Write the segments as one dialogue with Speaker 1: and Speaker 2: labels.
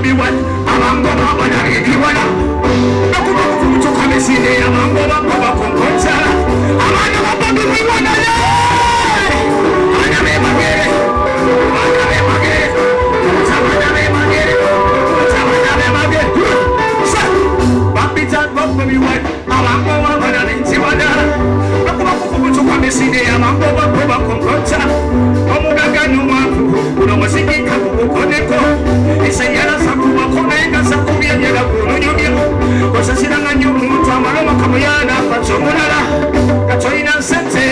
Speaker 1: Bobi Wine, Amangoma, Wanariwana, Nakuku to come and see the Amangoma, Baba Concocha, Amanda Bobi Wine, Bobi Wine, Amangoma, Wanariwana, Nakuku to come and see the Amangoma, Baba Concocha, Nkwagalannyo, Unawasiki Kabukoneko, Isayana Sakuwa Koneka Sakubia Yala Kununyumio, Wasasirangannyo, Tamaroma Kamuyana, Pachomunala, Katoina Sente,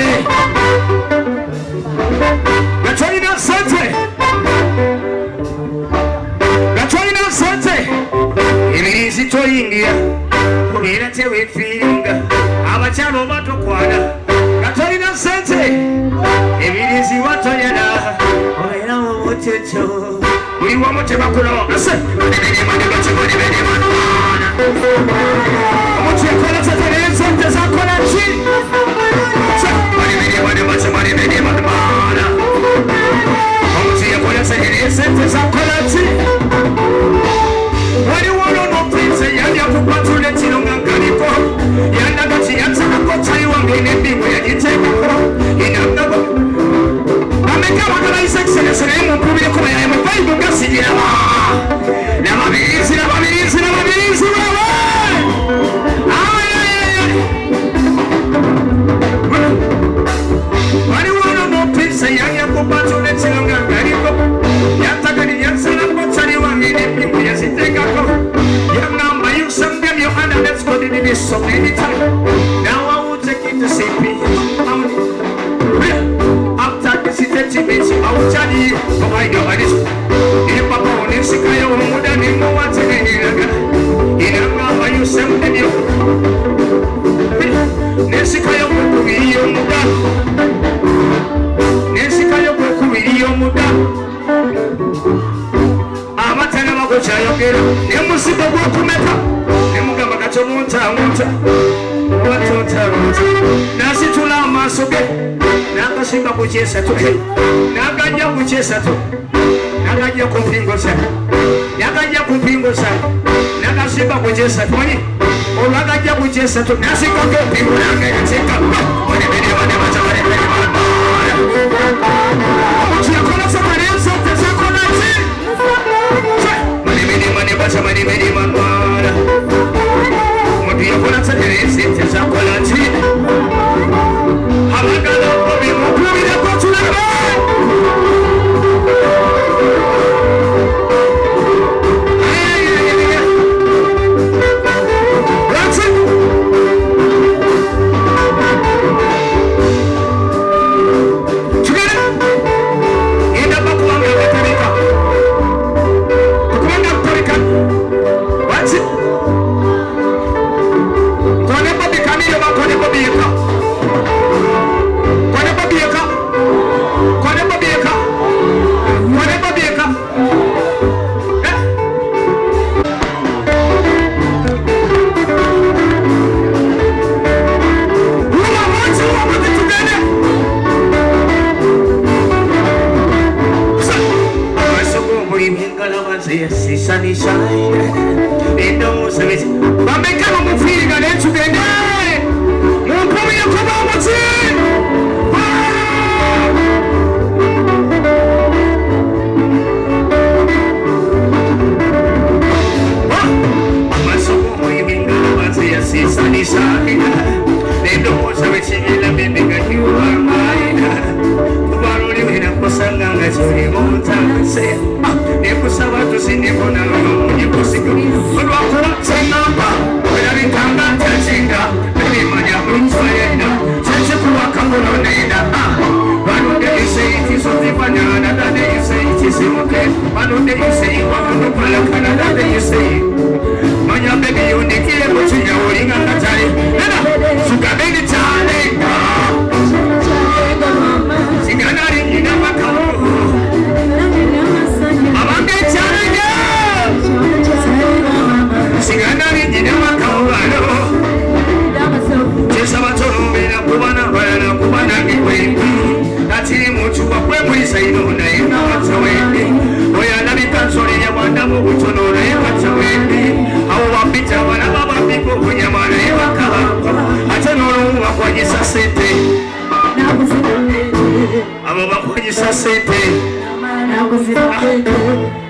Speaker 1: Katoina Sente, Katoina Sente, Ibirisi to India, Unira Tewe Filinga, Amachano Matokwana, Katoina Sente, Ibirisi Watoyana. We want to make a say, so many times. Now I will take it to see me. After this, I will tell you, oh, I know this. In Papa, on this, I am more than in one thing. In a number, you send me. Nesikayo Kuyo Muda. Nesikayo Kuyo Muda. Amatana Magocha Yogero. Nemusiba Wakumeka. Nasi tula masoge Naka simba kuchesa tu Naka kuchesa tu Naka kupingo sa Naka kupingo sa Naka simba kuchesa tu Naka kuchesa tu Nasi kupingo Naka kuchesa tu Wani bedi wani macha wani bedi wani Chakona sa kariya sa tesa kona chi Mani bedi mani macha mani bedi manwara You're going to say this is a quality. How am I going to Wendi, Wendi,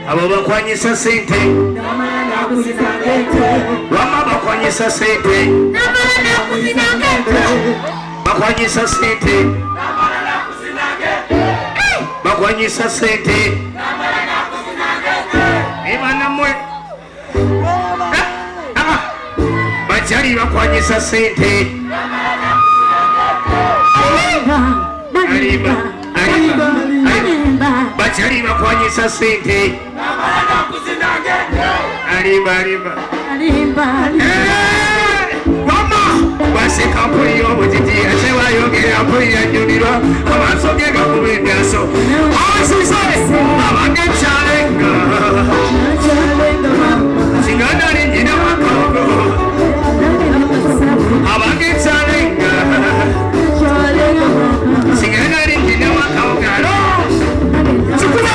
Speaker 1: abo bakwanyisa sente wama bakwanyisa sente bakwanyisa sente bakwanyisa sente ebanamwe bajali bakwanyisa sente bajali bakwanyisa sente mama baseka mpulira obutiti ate bayogera mpulira njulirwa amaaso ge gakuba emyaso asise abange Kyarenga singana linnyina wakaogo abange Kyarenga singana linnyina wakaogo alo kikula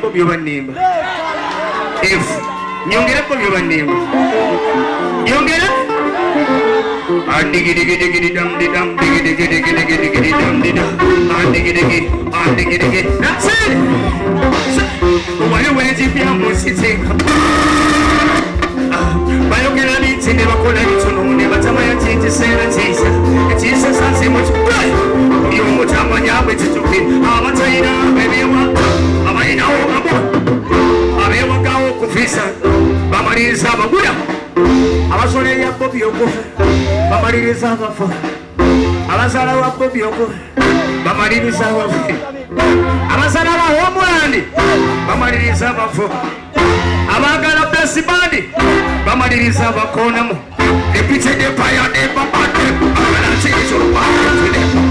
Speaker 1: Bobi if nyongera Bobi banimba nyongera andigidi dam dam digidi dam dam andigidi that's it why Wendi pia musite bayogera nitinde bakola bitunune batama yatiti sera tisa tisa sanse much yo mutama nyabe titupi amatayina bebewa abayina ogabo abewa gawo kufisa bamaririza abaguda abasole ya Bobi okufa bamaririza abafu abasala wa Bobi okufa bamaririza abafu abasala ba Munange bamaririza abafu abagala besibandi bamaliriza bakonamu epitede payade babade abalansi isoba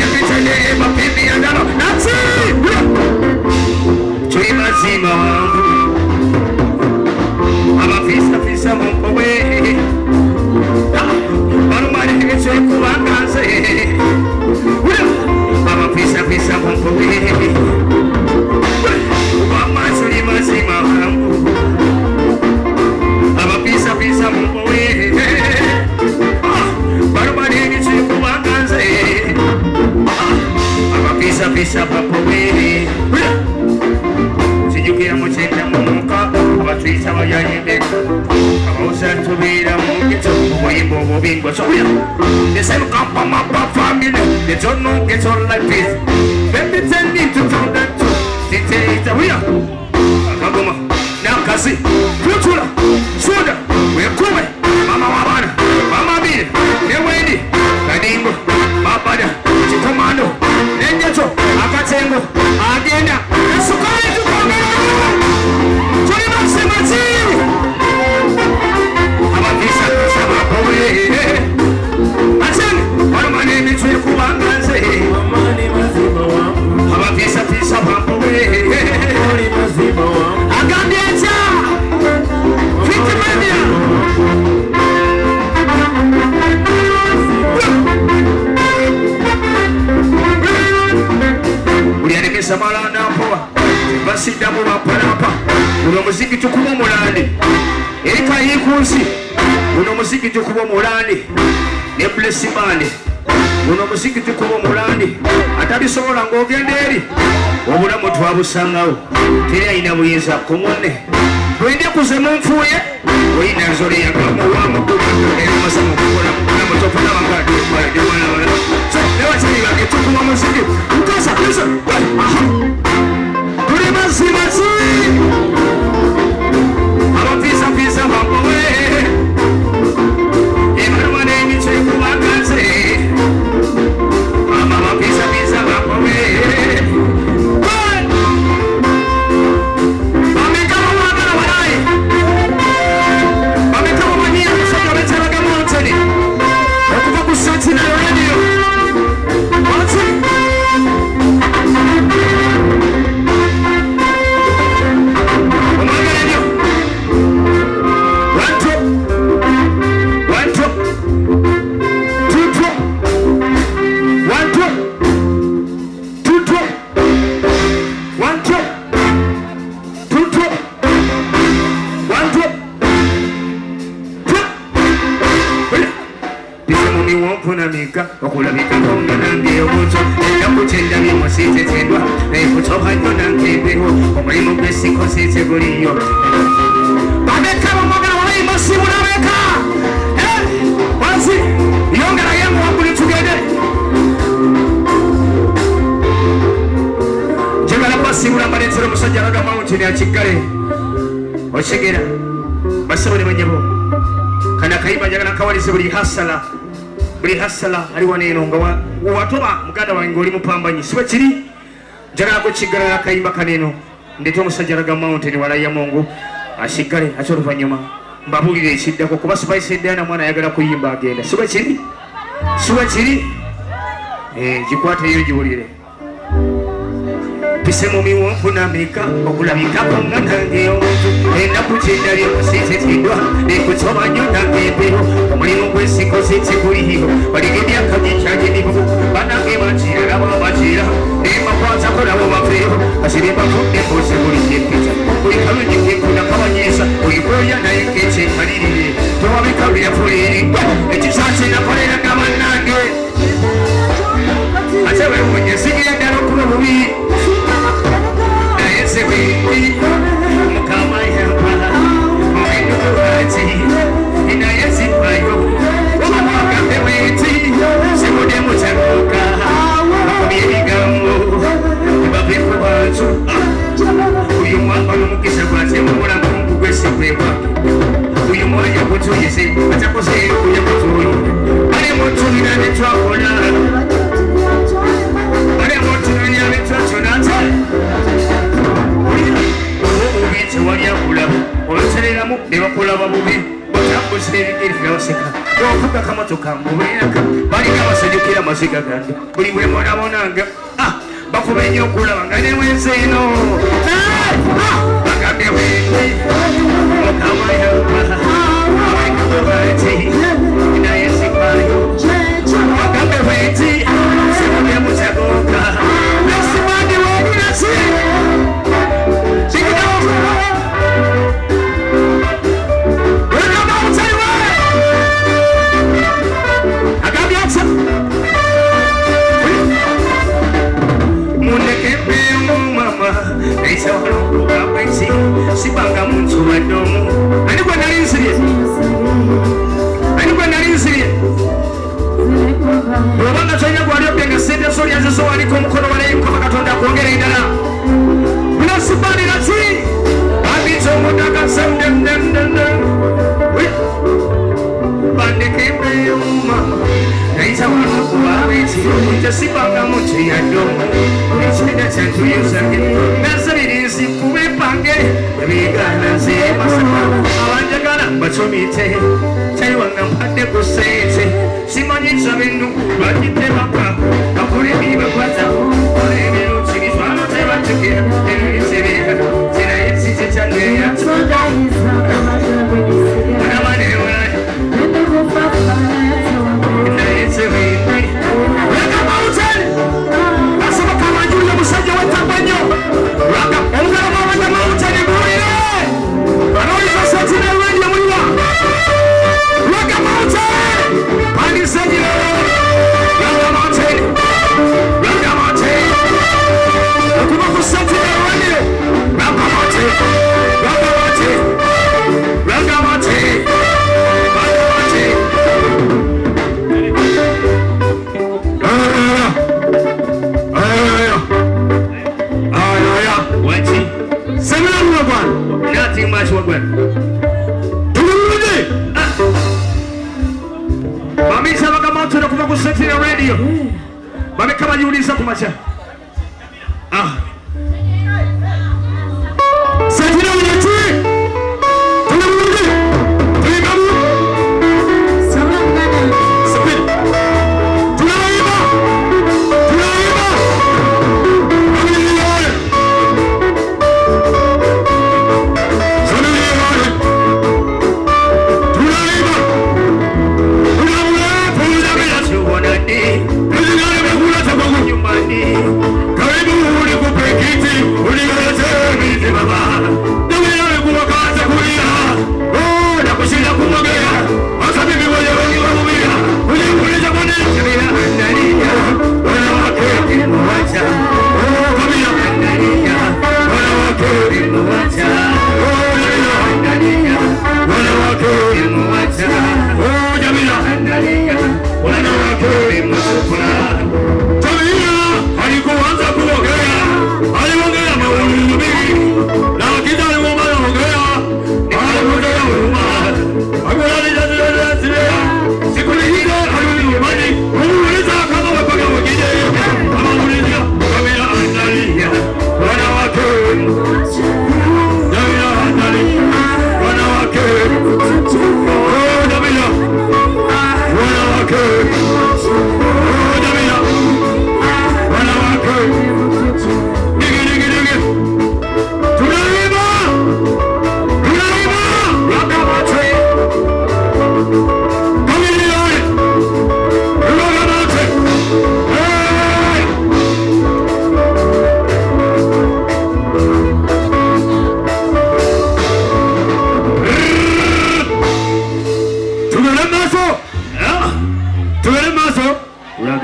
Speaker 1: epitede bapibi andalo natsi chui Mazzimawanvu abafisa mumpowe barumari ngeche kubangaze abafisa mumpowe bamasuri Mazzimawanvu abafisa mumpowe barumari ngeche kubangaze abafisa mumpowe sijukira muchenda mumuka abatwisa bayayende abausa tubira mukito oyimbo bobingwa soya the same camp my family they don't know get all like this baby tell me to tell them to tite tawia akagoma nakasi futura soda wekuwe mama wabana mama bile ne Wendi kadingo babada chikomando nenjeto akatengo agenda esukari tukongera tuli masemati abafisa sabapowe atene barumane mitwe kubangaze amani Mazzimawanvu abafisa bapowe Mazzimawanvu agambiacha fitimania ulianekesa malanda poa basida mu baparapa uno muziki tukuba Munange erika yikunsi uno muziki tukuba Munange ne blessibande uno muziki tukuba Munange atabisobola ng'ogenda eri obulamu twabusangawo teri ayina buyinza kumone Wendi kuze munfuye oyina nzole yagamu wa mukulu miwonfu na mika okulabika Munange obuto nakutenda bimusite tendwa ekutoba nnyo nankebeho omulimu gw'esiko site guliyo babeka bamwagala walayima simula beka wansi yongera yangu waguli tugende njagala basimula mbaletsera omusajja alaga mountain akiggale okigera basobole banyebo kana kayimba njagala nkawalize buli hasala ali waneeno nga watoba muganda wange oli mupambanyi siwe kiri njagala kukiggala kayimba kaneeno ndete omusajja alaga mountain walaya mungu asiggale ate oluvannyuma mbabulire ekiddako kuba Spice Diana mwana ayagala kuyimba agenda siwe kiri gikwateyo giwulire pise mu miwonfu na mika okulabikako Munange omuntu ennaku kyendali omusite tindwa ekutoba nnyo nangebeho omulimu gw'esiko site guliyo baliga emyaka gikyali mibugu banange bakiira nabo bakiira nembakwatako nabo baveeho kasiri bavudde mbose buli kyempita buli kalungi kekuna kabanyiisa buli bwolya naye nkekyekalirire towabika luyafulirigwe ekisasi nakolera nga bannange ate wewunye sigira ddala okuba bubi Wendi, mukama yamba, mwendo wati, inayezi payo, wakambe Wendi, semude mutakuka, wakubibigamu, wabifu watu, uyu mwamba numukisa kwate mwura mungu gwesi kwewa, uyu mwanya kutuyise, atakose kuya kutuyi, ale mutuni na netwakola, ale mutuni na netwachonata, olutereramu nebakulaba bubi otambuzira ebigere byawaseka ovuga kamotoka mubeeraka balinga basanyukira amaziga gange buli bwebonabonanga bafuba ennyo okulaba nga newensi eno bagambye Wendi okamayabati naye sipayo bagambye Wendi semuge mutagoka nasimandi wenasi sibanga muntu wadomu anikwe nalinsirie obanga tolina gwaliopyenga sente solyaziso waliko omukono walayimukama katonda akwongera endala munasibanira ki abita omutaka bandekembeuma naita wanokuwabeti tesibanga muntu yadomu ekirida kyentuyuzange nazabirizi kubepange ebigana zemasaka abanjagala mbacomite taiwanga mpadde ku sente simanyisa benduku bagitebaka bakole ebibakwata kole ebirukirizwano tebategera ebitebeka zirayesite kyaneya anamanewala nayesebindi lekamautel asoboka amajulire omusajja wetambanyo omugala mwabanda mautel buulire anoliza satire radio muliwa lwaga mautel pandisegire lwaga mautel okuba ku satire radio lwaga mautel nothing much wagwan tulunde bamisa bagamoto kuva ku satire radio babeka bajiuliza kumacha satire unyati tulunde tulimamu samangana spin tulaiba Money.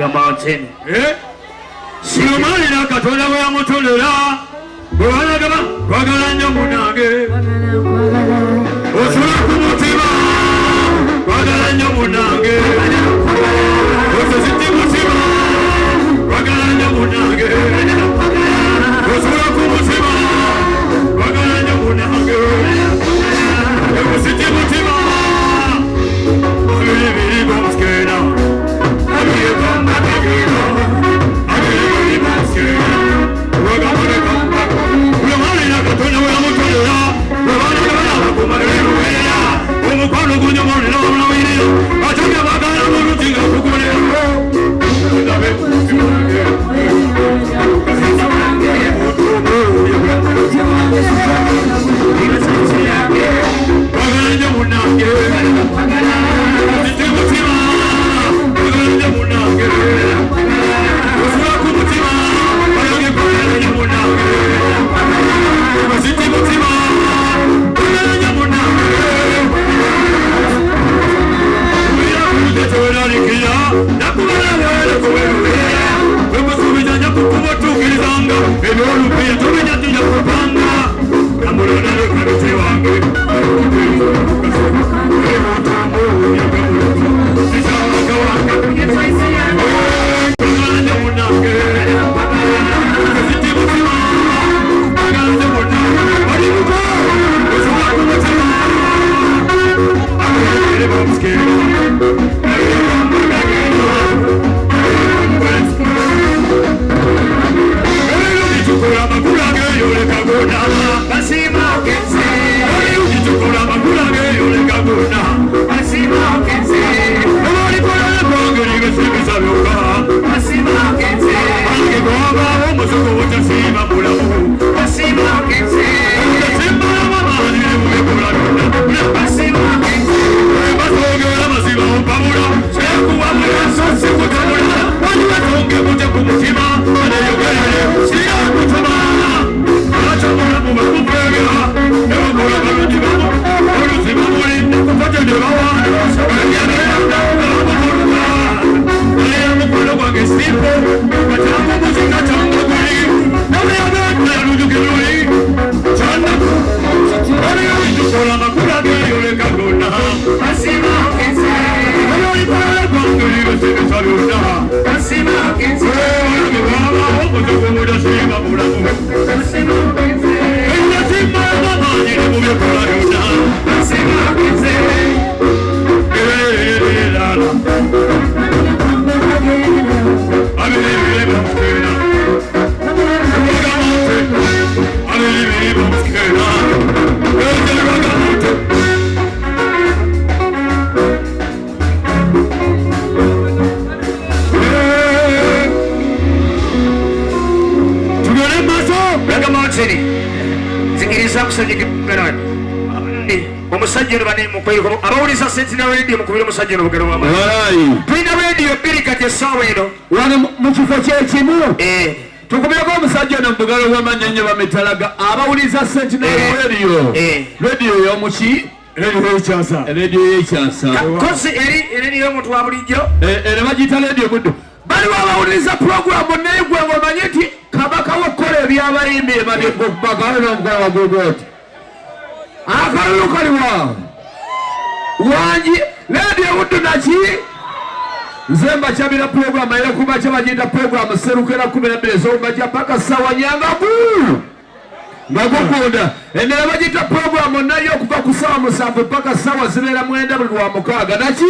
Speaker 1: Mountain.
Speaker 2: Siomali na katonda we amutolera. Bwana gaba Nkwagalannyo Munange. Osula ku mutima. Nkwagalannyo Munange. Osula ku mutima. Nkwagalannyo Munange. Osula ku mutima. Nkwagalannyo Munange. Osula ku mutima. Abiri bomskena. Abiri bomskena. Abiri bomskena. Rogamone kamba. Uyamali na katonda we amutolera. Bwana gaba kumarera. Umukwano gunyomone na umawirira. Atumya bagana mu rutinga kukolera. Ndabe kusimange. Nkwagalannyo Munange.
Speaker 1: Omusajja bane mukweko abawuliza Sentinel Radio mukubira omusajja n'obugero bwa mama. Tulina radio bbiri kati essaawa eno.
Speaker 2: Wano mu kifo ky'ekimu. Tukubirako omusajja ono mubugalo bw'amanyonyo bamitalaga abawuliza Sentinel Radio. Radio y'omuki? Radio y'ekyasa. Radio y'ekyasa.
Speaker 1: Kozi eri y'omuntu wa bulijjo.
Speaker 2: Ere bagiyita radio buddo. Baliwo abawuliza puroguramu naye gwe ng'omanyi nti kabaka w'okkola ebyabayimbi emabega okubagalo n'omukola wa Gulgoti. Akalulu kaliwa wanji radio buddu naki Zemba Jamila program era kubacha bagenda program serukera 12 z'ombajja paka sawa nyangaku ngakukunda endera bagita program nayo okuva ku sawa 7 paka sawa 9 buli wa mukaaga naki